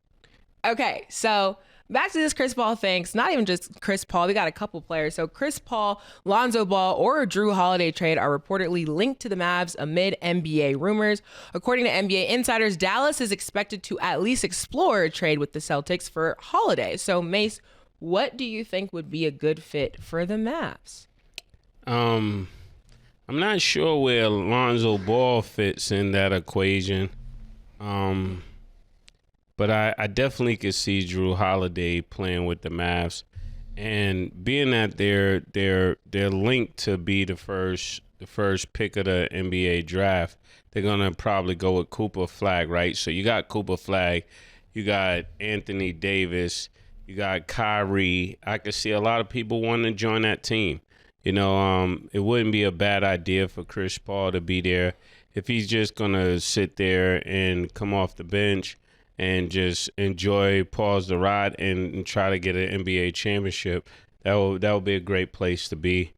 Okay, so back to this Chris Paul thing. It's not even just Chris Paul. We got a couple players. So Chris Paul, Lonzo Ball, or a Drew Holiday trade are reportedly linked to the Mavs amid NBA rumors. According to NBA insiders, Dallas is expected to at least explore a trade with the Celtics for Holiday. So Mase, what do you think would be a good fit for the Mavs? I'm not sure where Lonzo Ball fits in that equation. But I definitely could see Drew Holiday playing with the Mavs, and being that they're linked to be the first pick of the NBA draft, they're gonna probably go with Cooper Flag, right? So you got Cooper Flag, you got Anthony Davis, you got Kyrie. I could see a lot of people wanting to join that team. You know, it wouldn't be a bad idea for Chris Paul to be there if he's just gonna sit there and come off the bench and just pause the ride and try to get an NBA championship. That would be a great place to be.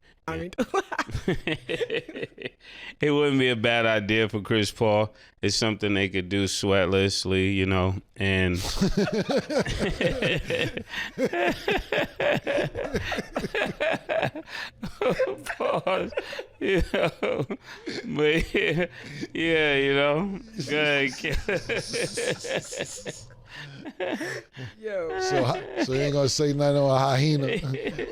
It wouldn't be a bad idea for Chris Paul. It's something they could do sweatlessly, you know, and pause. You know, but yeah, you know, good. Yo. So you ain't gonna say nothing on hyena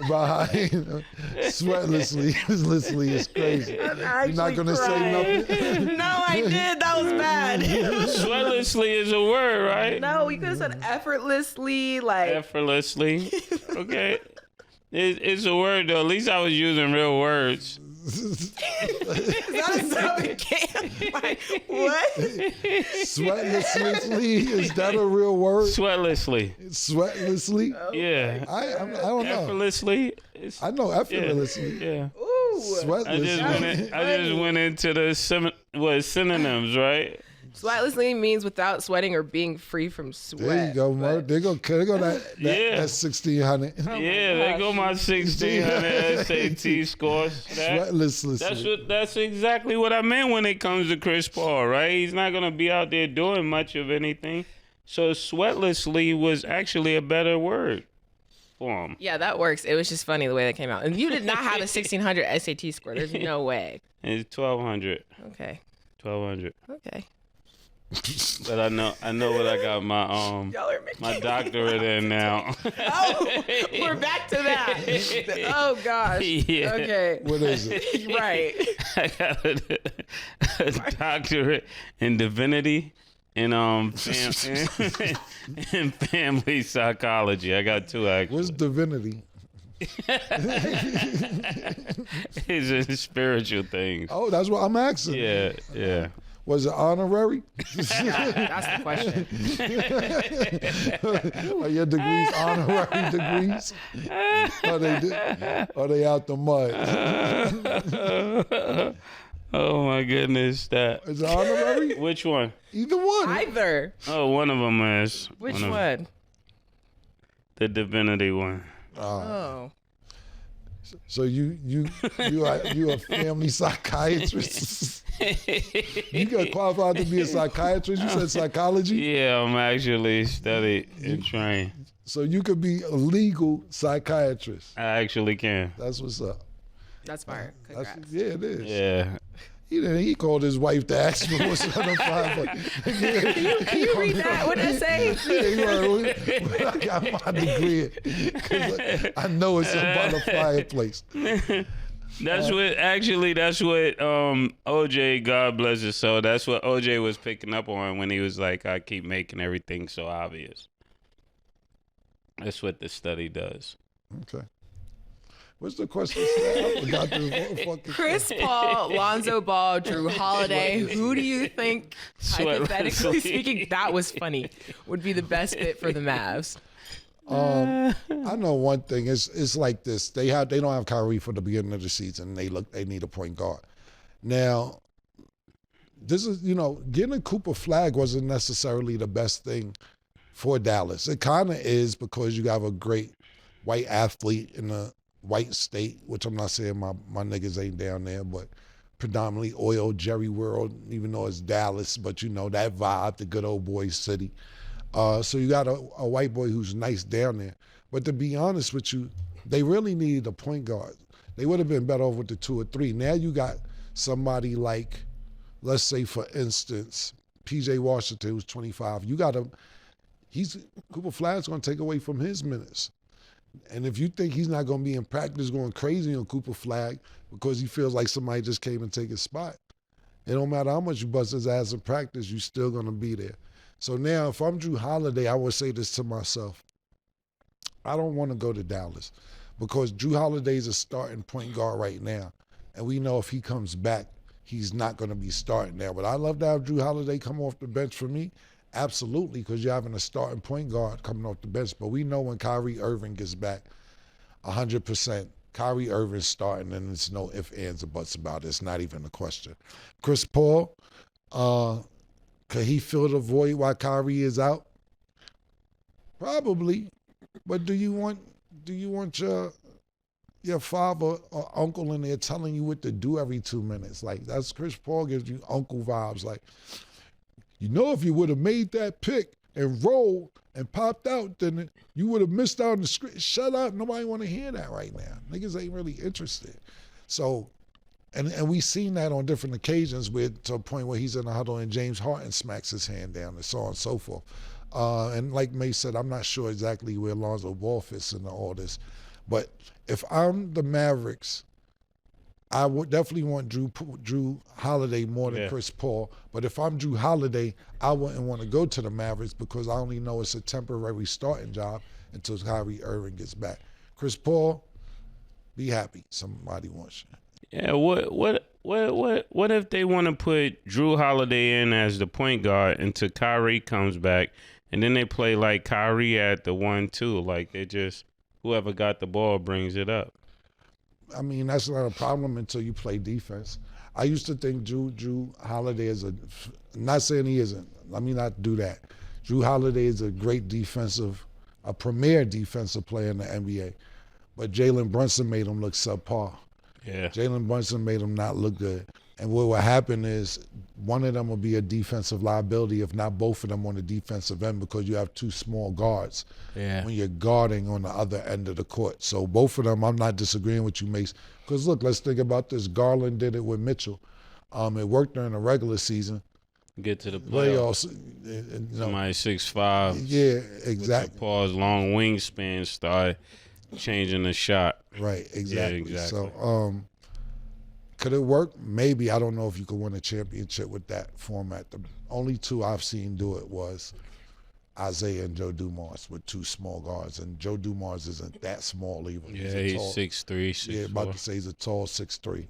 about hyena. Sweatlessly is crazy. You're not gonna say nothing. No, I did. That was bad. Sweatlessly is a word, right? No, you could have said effortlessly, like Effortlessly. Okay. It's a word though. At least I was using real words. Is that a Southern Cam? Like, what? Sweatlessly, is that a real word? Sweatlessly. Sweatlessly? Yeah. I don't know. Effortlessly. I know effortlessly. Yeah. Ooh. Sweatlessly. I just went into the synonyms, right? Sweatlessly means without sweating or being free from sweat. There you go, Mo. There go that Yeah. that's 1600. Yeah, there go my 1600 SAT scores. Sweatlessly. That's exactly what I meant when it comes to Chris Paul, right? He's not gonna be out there doing much of anything. So sweatlessly was actually a better word for him. Yeah, that works. It was just funny the way that came out. And you did not have a 1600 SAT score. There's no way. It's 1200. Okay. 1200. Okay. But I know what I got my Y'all are making my doctorate in now. Oh, we're back to that. Oh gosh. Yeah. Okay. What is it? Right. I got a doctorate in divinity and in family psychology. I got 2 actually. What's divinity? It's a spiritual things. Oh, that's what I'm asking. Yeah. Was it honorary? That's the question. Are your degrees honorary degrees? Are they out the mud? Oh my goodness, that Is it honorary? which one? Either one. Either. Oh, one of them is. Which of- one? The divinity one. Oh. So you a family psychiatrist? You got qualified to be a psychiatrist? You said psychology? Yeah, I'm actually studied and trained. So you could be a legal psychiatrist. I actually can. That's what's up. That's smart. Congrats. Yeah, it is. Yeah. He called his wife to ask for what's on the fire. Can you read that? What did it say? I got my degree because I know it's about the fireplace. That's what OJ, God bless his soul, that's what OJ was picking up on when he was like, I keep making everything so obvious. That's what the study does. Okay. What's the question? I forgot the fucking Chris Paul, Lonzo Ball, Drew Holiday. Who do you think, hypothetically speaking, that was funny, would be the best fit for the Mavs? I know one thing. It's like this. They don't have Kyrie for the beginning of the season. They need a point guard. Now, this is getting Cooper Flag wasn't necessarily the best thing for Dallas. It kind of is because you have a great white athlete in a white state, which I'm not saying my niggas ain't down there, but predominantly oil Jerry world, even though it's Dallas, but that vibe, the good old boy city. So you got a white boy who's nice down there. But to be honest with you, they really needed a point guard. They would have been better off with the 2 or 3. Now you got somebody like, let's say for instance, PJ Washington, who's 25. Cooper Flag's going to take away from his minutes. And if you think he's not going to be in practice going crazy on Cooper Flag because he feels like somebody just came and take his spot, it don't matter how much you bust his ass in practice, you're still going to be there. So now if I'm Drew Holiday, I would say this to myself. I don't want to go to Dallas because Drew Holiday's a starting point guard right now. And we know if he comes back, he's not going to be starting there. But I'd love to have Drew Holiday come off the bench for me. Absolutely, because you're having a starting point guard coming off the bench. But we know when Kyrie Irving gets back, 100%, Kyrie Irving's starting, and there's no ifs, ands, or buts about it. It's not even a question. Chris Paul, could he fill the void while Kyrie is out? Probably. But do you want your father or uncle in there telling you what to do every 2 minutes? Like, that's Chris Paul gives you uncle vibes. Like, if you would have made that pick and rolled and popped out, then you would have missed out on the screen. Shut up. Nobody want to hear that right now. Niggas ain't really interested. So, and we seen that on different occasions to a point where he's in a huddle and James Harden smacks his hand down and so on and so forth. And like Mase said, I'm not sure exactly where Lonzo Ball fits into all this. But if I'm the Mavericks, I would definitely want Drew Holiday more than Chris Paul. But if I'm Drew Holiday, I wouldn't want to go to the Mavericks because I only know it's a temporary starting job until Kyrie Irving gets back. Chris Paul, be happy. Somebody wants you. Yeah, what if they want to put Drew Holiday in as the point guard until Kyrie comes back, and then they play like Kyrie at the 1-2, like they just whoever got the ball brings it up. I mean, that's not a problem until you play defense. I used to think Drew Holiday is not saying he isn't. Let me not do that. Drew Holiday is a premier defensive player in the NBA. But Jalen Brunson made him look subpar. Yeah. Jalen Brunson made him not look good. And what will happen is one of them will be a defensive liability, if not both of them on the defensive end, because you have 2 small guards when you're guarding on the other end of the court. So both of them, I'm not disagreeing with you, Mase. Because look, let's think about this. Garland did it with Mitchell. It worked during the regular season. Get to the playoffs. Somebody 6'5". Yeah, exactly. Pause, long wingspan, start changing the shot. Right, exactly. Yeah, exactly. So, could it work? Maybe. I don't know if you could win a championship with that format. The only two I've seen do it was Isaiah and Joe Dumars with two small guards, and Joe Dumars isn't that small either. Yeah, he's 6'3", 6'4". Yeah, about to say he's a tall 6'3".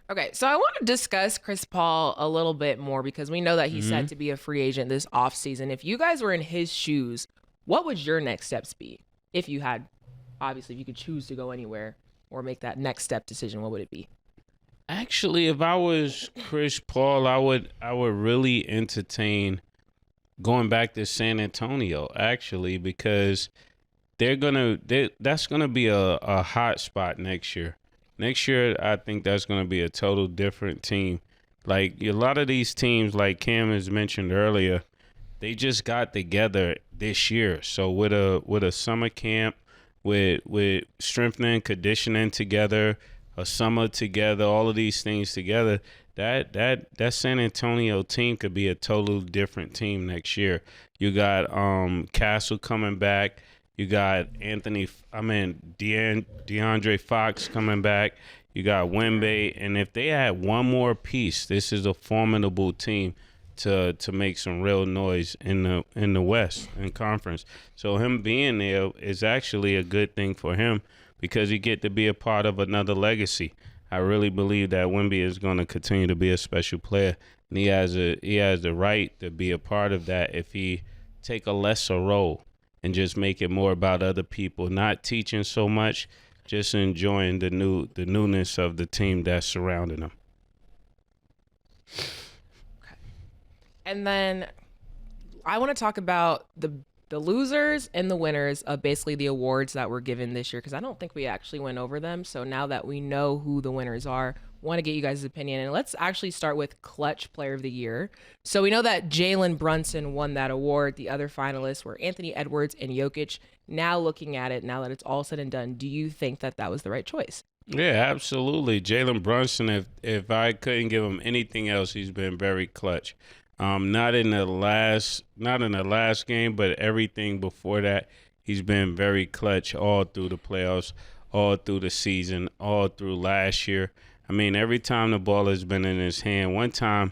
Okay, so I want to discuss Chris Paul a little bit more because we know that he's set to be a free agent this offseason. If you guys were in his shoes, what would your next steps be? If you had, obviously, if you could choose to go anywhere or make that next step decision, what would it be? Actually, if I was Chris Paul, I would really entertain going back to San Antonio, actually, because that's gonna be a hot spot next year. Next year, I think that's going to be a total different team. Like a lot of these teams, like Cam has mentioned earlier, they just got together this year. So with a summer camp, with strengthening, conditioning together, a summer together, all of these things together, that San Antonio team could be a total different team next year. You got Castle coming back. You got DeAndre Fox coming back. You got Wemby, and if they had one more piece, this is a formidable team to make some real noise in the West and Conference. So him being there is actually a good thing for him because he get to be a part of another legacy. I really believe that Wemby is going to continue to be a special player, and he has the right to be a part of that if he take a lesser role and just make it more about other people, not teaching so much, just enjoying the newness of the team that's surrounding him. Okay. And then I want to talk about the losers and the winners of basically the awards that were given this year, because I don't think we actually went over them. So now that we know who the winners are, want to get you guys' opinion. And let's actually start with Clutch Player of the Year. So we know that Jalen Brunson won that award. The other finalists were Anthony Edwards and Jokic. Now looking at it, now that it's all said and done, do you think that was the right choice? Yeah, absolutely. Jalen Brunson, if I couldn't give him anything else, he's been very clutch. Not in the last game, but everything before that, he's been very clutch all through the playoffs, all through the season, all through last year. I mean, every time the ball has been in his hand, one time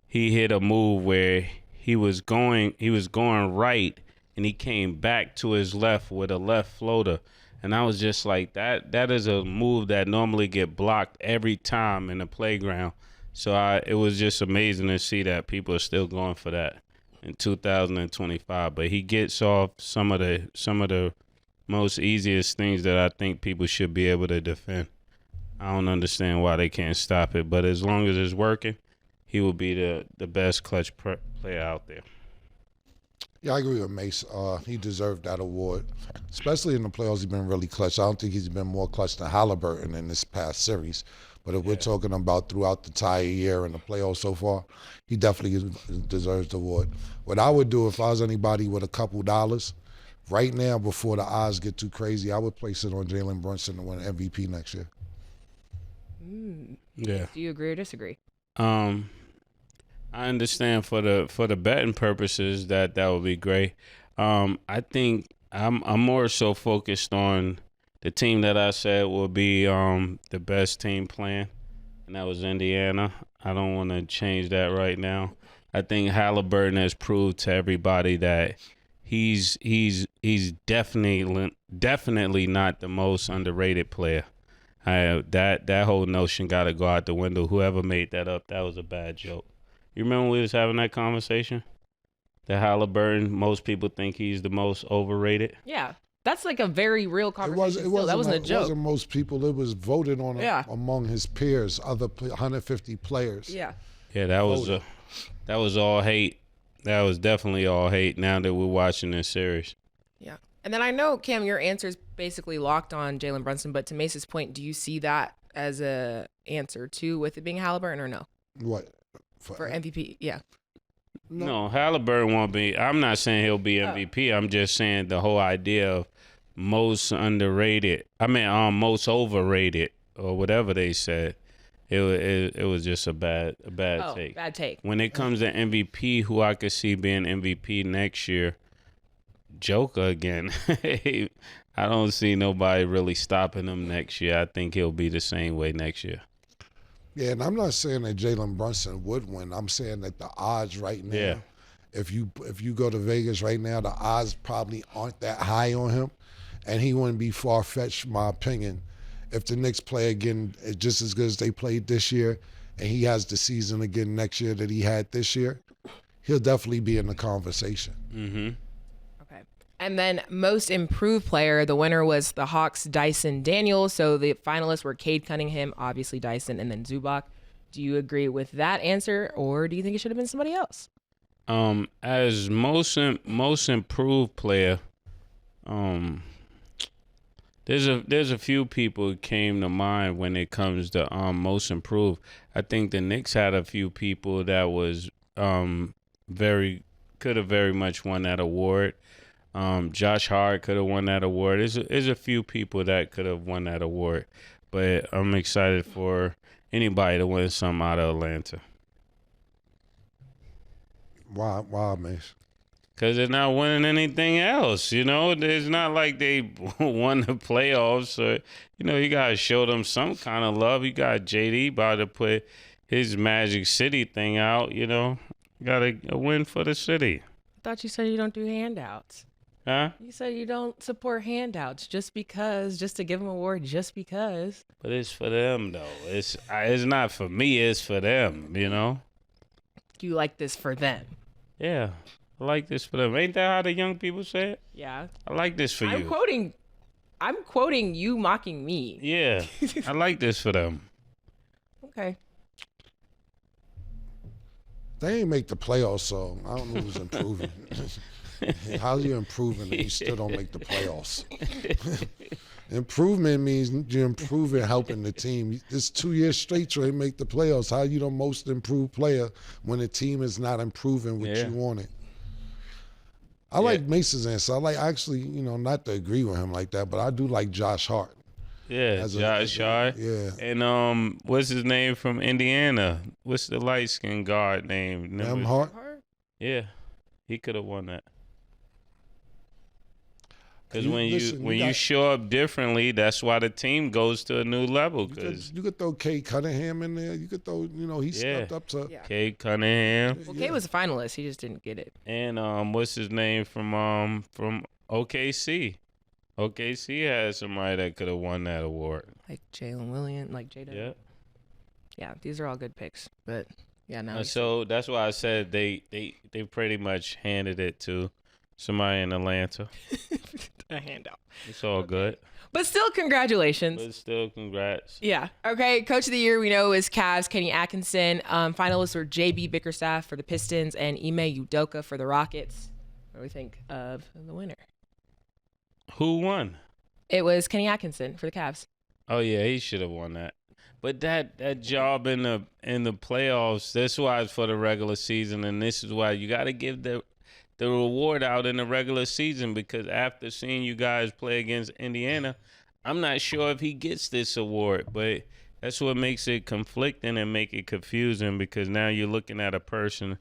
he hit a move where he was going right, and he came back to his left with a left floater. And I was just like, that is a move that normally get blocked every time in the playground. So it was just amazing to see that people are still going for that in 2025. But he gets off some of the most easiest things that I think people should be able to defend. I don't understand why they can't stop it, but as long as it's working, he will be the best clutch player out there. Yeah, I agree with Mase. He deserved that award, especially in the playoffs. He's been really clutch. I don't think he's been more clutch than Haliburton in this past series. But if we're talking about throughout the entire year and the playoffs so far, he definitely deserves the award. What I would do if I was anybody with a couple dollars, right now before the odds get too crazy, I would place it on Jalen Brunson to win MVP next year. Yeah. Do you agree or disagree? I understand for the betting purposes that would be great. I think I'm more so focused on the team that I said will be the best team playing, and that was Indiana. I don't want to change that right now. I think Haliburton has proved to everybody that he's definitely not the most underrated player. That whole notion got to go out the window. Whoever made that up, that was a bad joke. You remember we was having that conversation? That Haliburton, most people think he's the most overrated. Yeah, that's like a very real conversation. That wasn't a joke. It wasn't most people. It was voted on among his peers, other 150 players. Yeah. Yeah, that was all hate. That was definitely all hate now that we're watching this series. Yeah. And then I know, Cam, your answer is basically locked on Jalen Brunson, but to Mace's point, do you see that as a answer too with it being Haliburton or no? What? For MVP, yeah. No, Haliburton won't be. I'm not saying he'll be MVP. I'm just saying the whole idea of most underrated. Most overrated or whatever they said. it was just a bad take. Bad take. When it comes to MVP, who I could see being MVP next year, Joker again. I don't see nobody really stopping him next year. I think he'll be the same way next year. Yeah, and I'm not saying that Jalen Brunson would win. I'm saying that the odds right now, Yeah. if you go to Vegas right now, the odds probably aren't that high on him, and he wouldn't be far-fetched, in my opinion, if the Knicks play again just as good as they played this year, and he has the season again next year that he had this year, he'll definitely be in the conversation. Mm-hmm. Okay. And then most improved player, the winner was the Hawks' Dyson Daniels. So the finalists were Cade Cunningham, obviously Dyson, and then Zubac. Do you agree with that answer, or do you think it should have been somebody else? As most improved player, there's a few people who came to mind when it comes to most improved. I think the Knicks had a few people that was could have very much won that award. Josh Hart could have won that award. There's a few people that could have won that award, but I'm excited for anybody to win something out of Atlanta. Why, Mace? Because they're not winning anything else, you know? It's not like they won the playoffs. So, you know, you got to show them some kind of love. You got JD about to put his Magic City thing out, you know? You got a win for the city. I thought you said you don't do handouts. Huh? You said you don't support handouts just to give them an award just because. But it's for them, though. It's not for me. It's for them, you know? Do you like this for them? Yeah. I like this for them. Ain't that how the young people say it? Yeah. I like this for you. I'm quoting you mocking me. Yeah. I like this for them. Okay. They ain't make the playoffs, so I don't know who's improving. How are you improving if you still don't make the playoffs? Improvement means you're improving, helping the team. It's 2 years straight you ain't make the playoffs. How are you the most improved player when the team is not improving what you wanted? I like Mace's answer. I like actually, you know, not to agree with him like that, but I do like Josh Hart. Yeah, Josh Hart. Yeah. And what's his name from Indiana? What's the light skinned guard name? Hart? Yeah, he could have won that. Because when you show up differently, that's why the team goes to a new level. Because you could throw Cade Cunningham in there. You could throw, you know, he stepped up to. Yeah. Cade Cunningham. Well, Cade was a finalist. He just didn't get it. And what's his name from OKC? OKC had somebody that could have won that award. Like Jalen Williams, like J-Dub. Yeah. Yeah, these are all good picks. But yeah, now So that's why I said they pretty much handed it to somebody in Atlanta. a handout. It's all good. But still, congratulations. But still, congrats. Yeah. Okay. Coach of the year we know is Cavs, Kenny Atkinson. Finalists were JB Bickerstaff for the Pistons and Ime Udoka for the Rockets. What do we think of the winner? Who won? It was Kenny Atkinson for the Cavs. Oh yeah, he should have won that. But that job in the playoffs, that's why it's for the regular season, and this is why you got to give the reward out in the regular season, because after seeing you guys play against Indiana, I'm not sure if he gets this award, but that's what makes it conflicting and make it confusing, because now you're looking at a person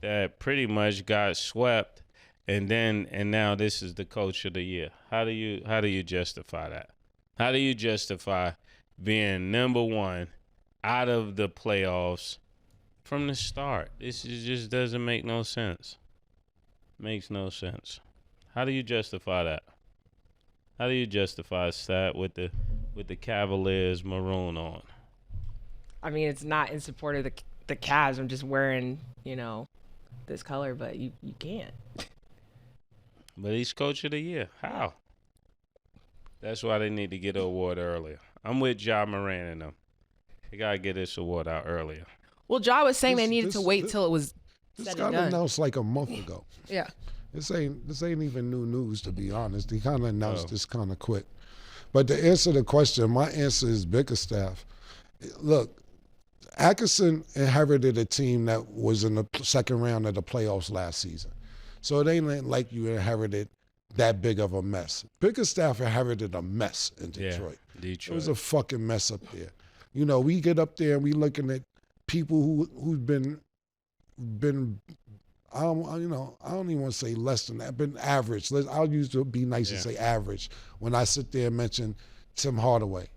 that pretty much got swept, and now this is the coach of the year. How do you justify that? How do you justify being number one out of the playoffs from the start? This just doesn't make no sense. Makes no sense. How do you justify that? How do you justify that with the Cavaliers maroon on? I mean, it's not in support of the Cavs. I'm just wearing, this color, but you can't. But he's coach of the year. How? That's why they need to get an award earlier. I'm with Ja Moran and them. They got to get this award out earlier. Well, Ja was saying they needed to wait till it was This got announced like a month ago. Yeah. This ain't even new news, to be honest. He kind of announced this kind of quick. But to answer the question, my answer is Bickerstaff. Look, Atkinson inherited a team that was in the second round of the playoffs last season. So it ain't like you inherited that big of a mess. Bickerstaff inherited a mess in Detroit. Yeah, Detroit. It was a fucking mess up there. You know, we get up there and we looking at people who've been I don't even want to say less than that, been average. I'll use to be nice and say average when I sit there and mention Tim Hardaway,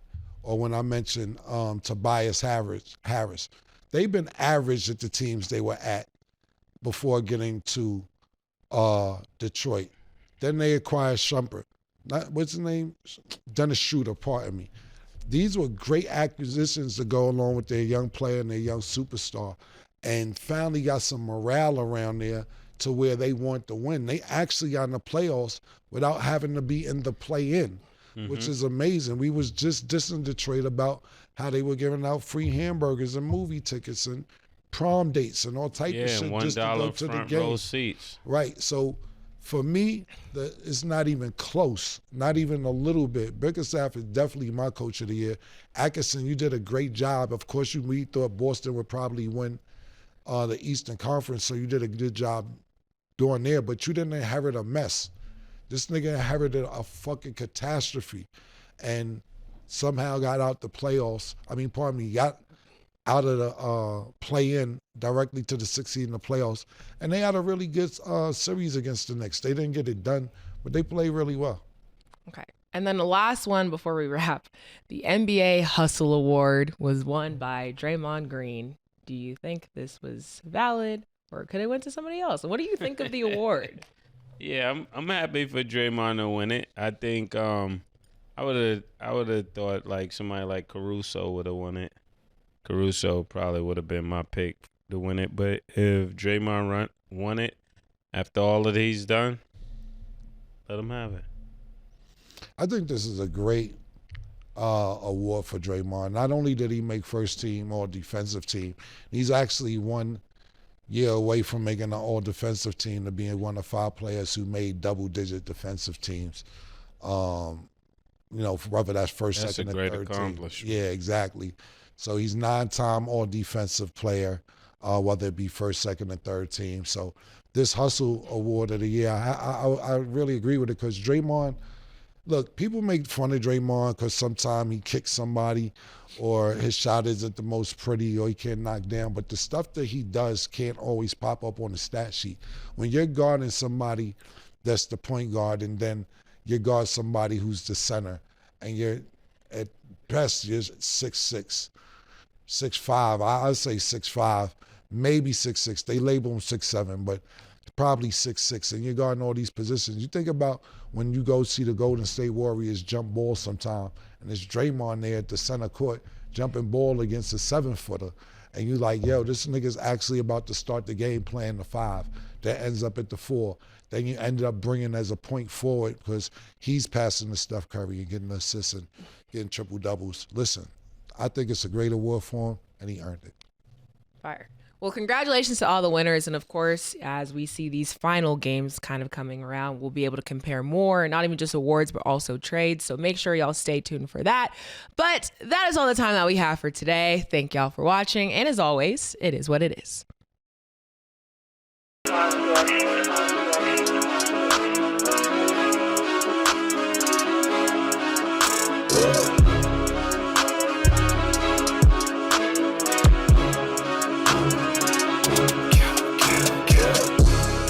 or when I mention Tobias Harris. They've been average at the teams they were at before getting to Detroit. Then they acquired Shumpert. What's his name? Dennis Schroeder, pardon me. These were great acquisitions to go along with their young player and their young superstar, and finally got some morale around there to where they want to win. They actually got in the playoffs without having to be in the play-in, which is amazing. We was just dissing Detroit about how they were giving out free hamburgers and movie tickets and prom dates and all type of shit just to go to the game. Row seats. Right. So for me, it's not even close, not even a little bit. Bickerstaff is definitely my coach of the year. Atkinson, you did a great job. Of course, we thought Boston would probably win the Eastern Conference, so you did a good job doing there, but you didn't inherit a mess. This nigga inherited a fucking catastrophe and somehow got out the playoffs. Got out of the play-in directly to the 6th seed in the playoffs. And they had a really good series against the Knicks. They didn't get it done, but they played really well. Okay. And then the last one before we wrap, the NBA Hustle Award was won by Draymond Green. Do you think this was valid, or could it went to somebody else? What do you think of the award? Yeah, I'm happy for Draymond to win it. I think I would have thought like somebody like Caruso would have won it. Caruso probably would have been my pick to win it. But if Draymond won it after all that he's done, let him have it. I think this is a great award for Draymond. Not only did he make first team or defensive team, he's actually 1 year away from making an all defensive team to being one of 5 players who made double-digit defensive teams. Whether that's first, second, and third team. That's a great accomplishment. Yeah, exactly. So he's 9-time all-defensive player, whether it be first, second, and third team. So this Hustle Award of the year, I really agree with it because Draymond, look, people make fun of Draymond because sometimes he kicks somebody or his shot isn't the most pretty or he can't knock down, but the stuff that he does can't always pop up on the stat sheet. When you're guarding somebody that's the point guard and then you guard somebody who's the center and you're at best you're 6'6", 6'5", I'd say 6'5", maybe 6'6". They label him 6'7", but probably 6'6", and you're guarding all these positions. You think about when you go see the Golden State Warriors jump ball sometime, and it's Draymond there at the center court jumping ball against a 7-footer, and you like, yo, this nigga's actually about to start the game playing the 5. That ends up at the 4. Then you ended up bringing as a point forward because he's passing to Steph Curry and getting assists and getting triple doubles. Listen, I think it's a great award for him, and he earned it. Fire. Well, congratulations to all the winners. And of course, as we see these final games kind of coming around, we'll be able to compare more, not even just awards, but also trades. So make sure y'all stay tuned for that. But that is all the time that we have for today. Thank y'all for watching. And as always, it is what it is.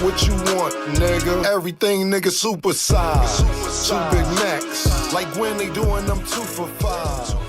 What you want, nigga? Everything, nigga, super size. 2 Big Macs, like when they doing them 2 for $5.